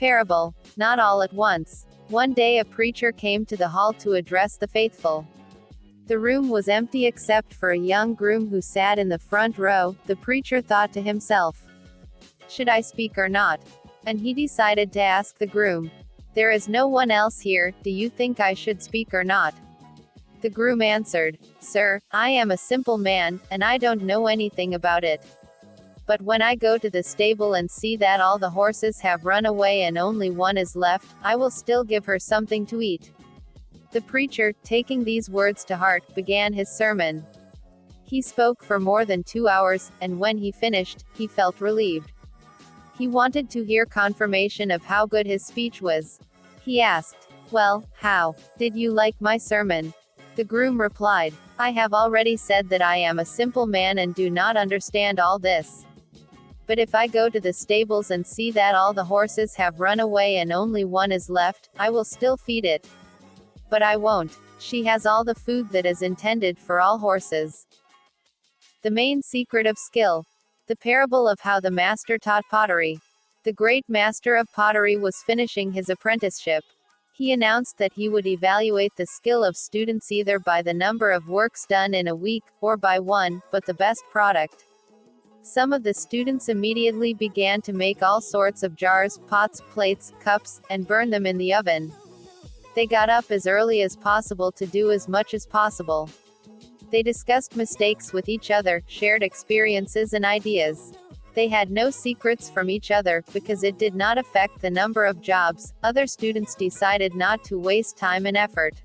Parable. Not all at once. One day a preacher came to the hall to address the faithful. The room was empty except for a young groom who sat in the front row. The preacher thought to himself, "Should I speak or not?" And he decided to ask the groom, "There is no one else here, do you think I should speak or not?" The groom answered, "Sir, I am a simple man, and I don't know anything about it. But when I go to the stable and see that all the horses have run away and only one is left, I will still give her something to eat." The preacher, taking these words to heart, began his sermon. He spoke for more than 2 hours, and when he finished, he felt relieved. He wanted to hear confirmation of how good his speech was. He asked, "Well, how did you like my sermon?" The groom replied, "I have already said that I am a simple man and do not understand all this. But if I go to the stables and see that all the horses have run away and only one is left, I will still feed it. But I won't. She has all the food that is intended for all horses." The main secret of skill. The parable of how the master taught pottery. The great master of pottery was finishing his apprenticeship. He announced that he would evaluate the skill of students either by the number of works done in a week, or by one, but the best product. Some of the students immediately began to make all sorts of jars, pots, plates, cups, and burn them in the oven. They got up as early as possible to do as much as possible. They discussed mistakes with each other, shared experiences and ideas. They had no secrets from each other, because it did not affect the number of jobs. Other students decided not to waste time and effort.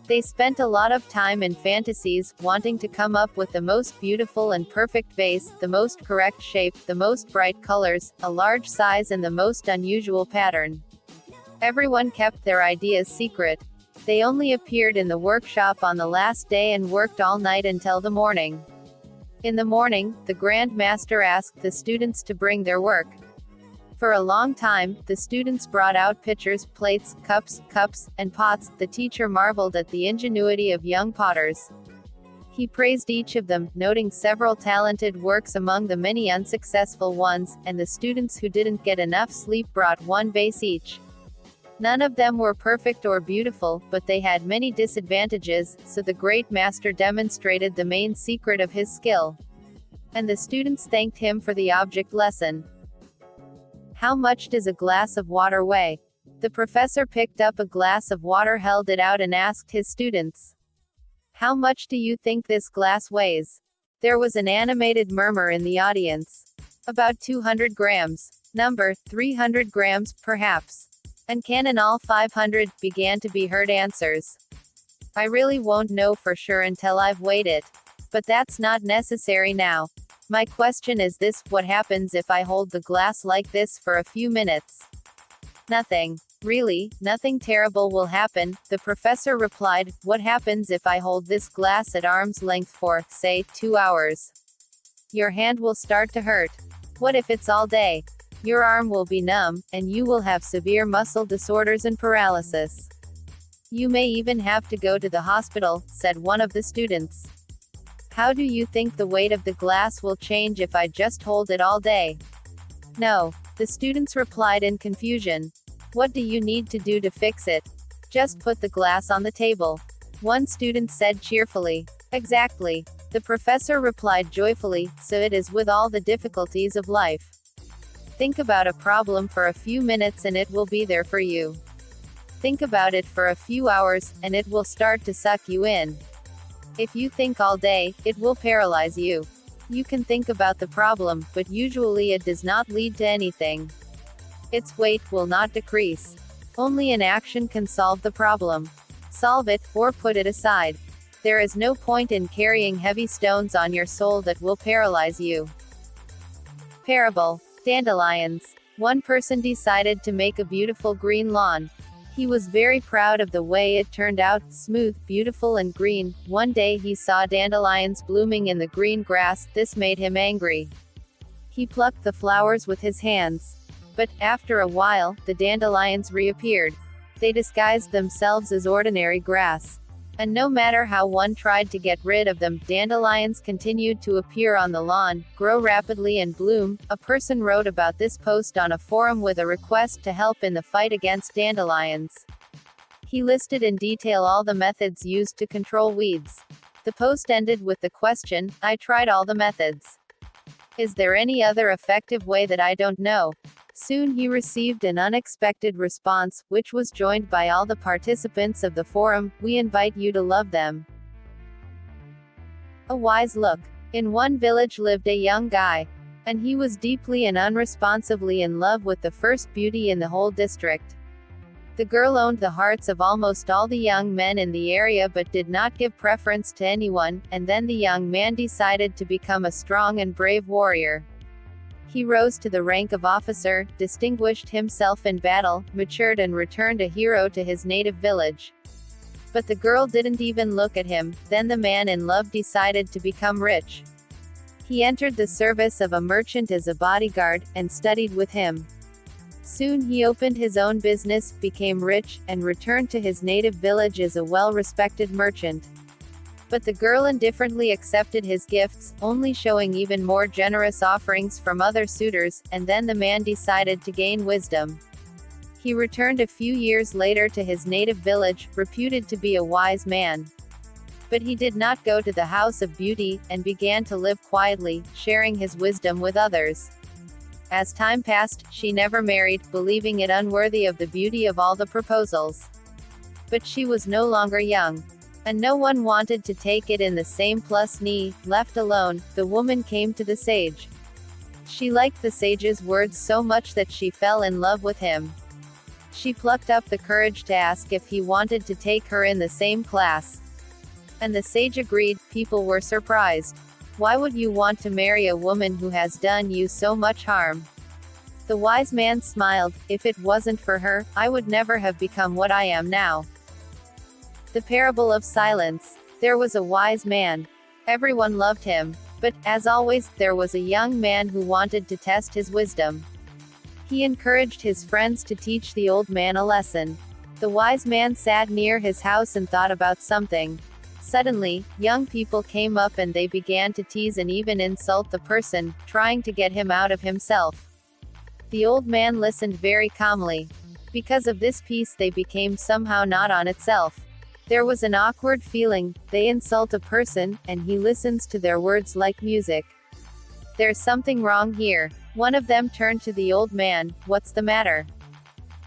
They spent a lot of time in fantasies, wanting to come up with the most beautiful and perfect vase, the most correct shape, the most bright colors, a large size and the most unusual pattern. Everyone kept their ideas secret. They only appeared in the workshop on the last day and worked all night until the morning. In the morning, the Grand Master asked the students to bring their work. For a long time, the students brought out pitchers, plates, cups, and pots. The teacher marveled at the ingenuity of young potters. He praised each of them, noting several talented works among the many unsuccessful ones, and the students who didn't get enough sleep brought one vase each. None of them were perfect or beautiful, but they had many disadvantages, so the great master demonstrated the main secret of his skill. And the students thanked him for the object lesson. How much does a glass of water weigh? The professor picked up a glass of water, held it out and asked his students, "How much do you think this glass weighs?" There was an animated murmur in the audience. "About 200 grams. Number, 300 grams, perhaps. And can in all 500, began to be heard answers. "I really won't know for sure until I've weighed it. But that's not necessary now. My question is this, what happens if I hold the glass like this for a few minutes?" "Nothing. Really, nothing terrible will happen," the professor replied. "What happens if I hold this glass at arm's length for, say, 2 hours? Your hand will start to hurt. What if it's all day? Your arm will be numb, and you will have severe muscle disorders and paralysis. You may even have to go to the hospital," said one of the students. "How do you think the weight of the glass will change if I just hold it all day?" "No," the students replied in confusion. "What do you need to do to fix it?" "Just put the glass on the table," one student said cheerfully. "Exactly," the professor replied joyfully, "so it is with all the difficulties of life. Think about a problem for a few minutes and it will be there for you. Think about it for a few hours, and it will start to suck you in. If you think all day, it will paralyze you. You can think about the problem, but usually it does not lead to anything. Its weight will not decrease. Only an action can solve the problem. Solve it, or put it aside. There is no point in carrying heavy stones on your soul that will paralyze you." Parable. Dandelions. One person decided to make a beautiful green lawn. He was very proud of the way it turned out, smooth, beautiful and green. One day he saw dandelions blooming in the green grass. This made him angry. He plucked the flowers with his hands. But, after a while, the dandelions reappeared. They disguised themselves as ordinary grass. And no matter how one tried to get rid of them, dandelions continued to appear on the lawn, grow rapidly and bloom. A person wrote about this post on a forum with a request to help in the fight against dandelions. He listed in detail all the methods used to control weeds. The post ended with the question, "I tried all the methods. Is there any other effective way that I don't know?" Soon he received an unexpected response, which was joined by all the participants of the forum. "We invite you to love them." A wise look. In one village lived a young guy. And he was deeply and unresponsibly in love with the first beauty in the whole district. The girl owned the hearts of almost all the young men in the area but did not give preference to anyone, and then the young man decided to become a strong and brave warrior. He rose to the rank of officer, distinguished himself in battle, matured and returned a hero to his native village. But the girl didn't even look at him. Then the man in love decided to become rich. He entered the service of a merchant as a bodyguard, and studied with him. Soon he opened his own business, became rich, and returned to his native village as a well-respected merchant. But the girl indifferently accepted his gifts, only showing even more generous offerings from other suitors, and then the man decided to gain wisdom. He returned a few years later to his native village, reputed to be a wise man. But he did not go to the House of Beauty, and began to live quietly, sharing his wisdom with others. As time passed, she never married, believing it unworthy of the beauty of all the proposals. But she was no longer young. And no one wanted to take it in the same plus knee. Left alone, the woman came to the sage. She liked the sage's words so much that she fell in love with him. She plucked up the courage to ask if he wanted to take her in the same class. And the sage agreed. People were surprised. Why would you want to marry a woman who has done you so much harm? The wise man smiled. If it wasn't for her, I would never have become what I am now. The parable of silence. There was a wise man. Everyone loved him. But, as always, there was a young man who wanted to test his wisdom. He encouraged his friends to teach the old man a lesson. The wise man sat near his house and thought about something. Suddenly, young people came up and they began to tease and even insult the person, trying to get him out of himself. The old man listened very calmly. Because of this peace they became somehow not on itself. There was an awkward feeling. They insult a person, and he listens to their words like music. There's something wrong here. One of them turned to the old man. What's the matter?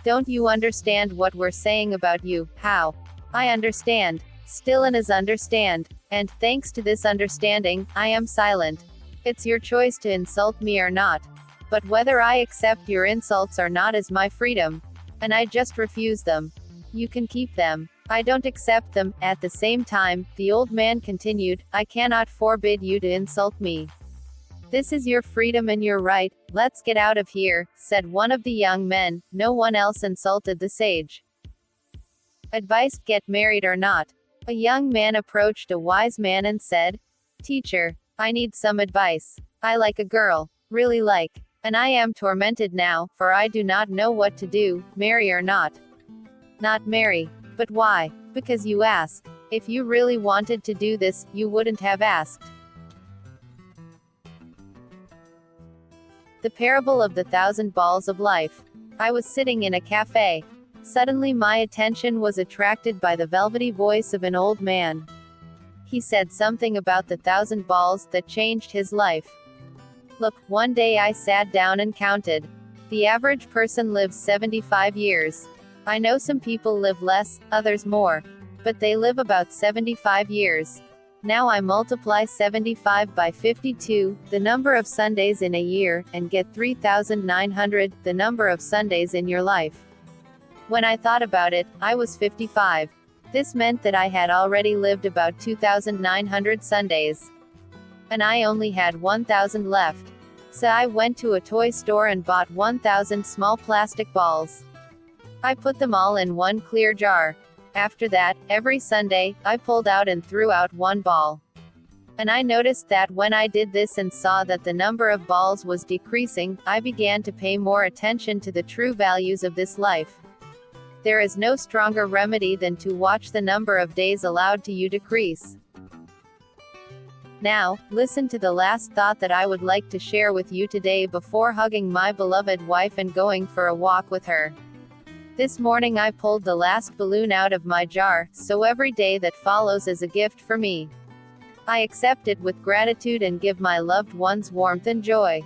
Don't you understand what we're saying about you? How? I understand. Still and as understand. And, thanks to this understanding, I am silent. It's your choice to insult me or not. But whether I accept your insults or not is my freedom. And I just refuse them. You can keep them. I don't accept them. At the same time, the old man continued, I cannot forbid you to insult me. This is your freedom and your right. Let's get out of here, said one of the young men. No one else insulted the sage. Advice: get married or not. A young man approached a wise man and said, Teacher, I need some advice. I like a girl. Really like. And I am tormented now, for I do not know what to do, marry or not. Not marry. But why? Because you asked. If you really wanted to do this, you wouldn't have asked. The parable of the 1,000 balls of life. I was sitting in a cafe. Suddenly my attention was attracted by the velvety voice of an old man. He said something about the 1,000 balls that changed his life. Look, one day I sat down and counted. The average person lives 75 years. I know some people live less, others more. But they live about 75 years. Now I multiply 75 by 52, the number of Sundays in a year, and get 3,900, the number of Sundays in your life. When I thought about it, I was 55. This meant that I had already lived about 2,900 Sundays. And I only had 1,000 left. So I went to a toy store and bought 1,000 small plastic balls. I put them all in one clear jar. After that, every Sunday, I pulled out and threw out one ball. And I noticed that when I did this and saw that the number of balls was decreasing, I began to pay more attention to the true values of this life. There is no stronger remedy than to watch the number of days allowed to you decrease. Now, listen to the last thought that I would like to share with you today before hugging my beloved wife and going for a walk with her. This morning I pulled the last balloon out of my jar, so every day that follows is a gift for me. I accept it with gratitude and give my loved ones warmth and joy.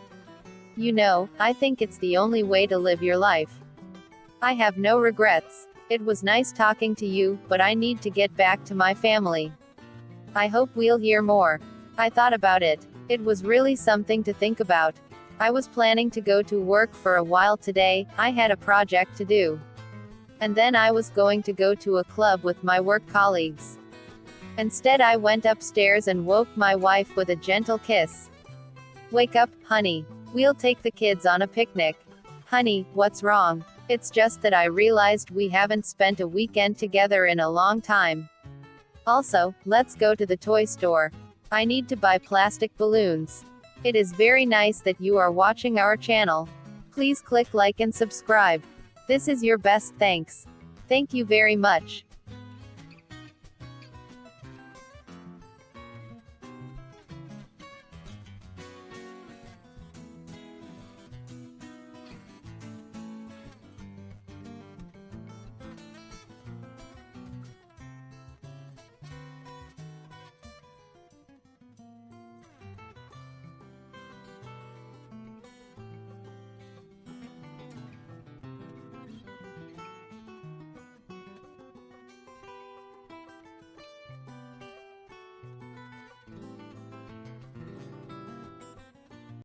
You know, I think it's the only way to live your life. I have no regrets. It was nice talking to you, but I need to get back to my family. I hope we'll hear more. I thought about it. It was really something to think about. I was planning to go to work for a while today, I had a project to do. And then I was going to go to a club with my work colleagues. Instead I went upstairs and woke my wife with a gentle kiss. Wake up, honey. We'll take the kids on a picnic. Honey, what's wrong? It's just that I realized we haven't spent a weekend together in a long time. Also, let's go to the toy store. I need to buy plastic balloons. It is very nice that you are watching our channel. Please click like and subscribe. This is your best thanks. Thank you very much.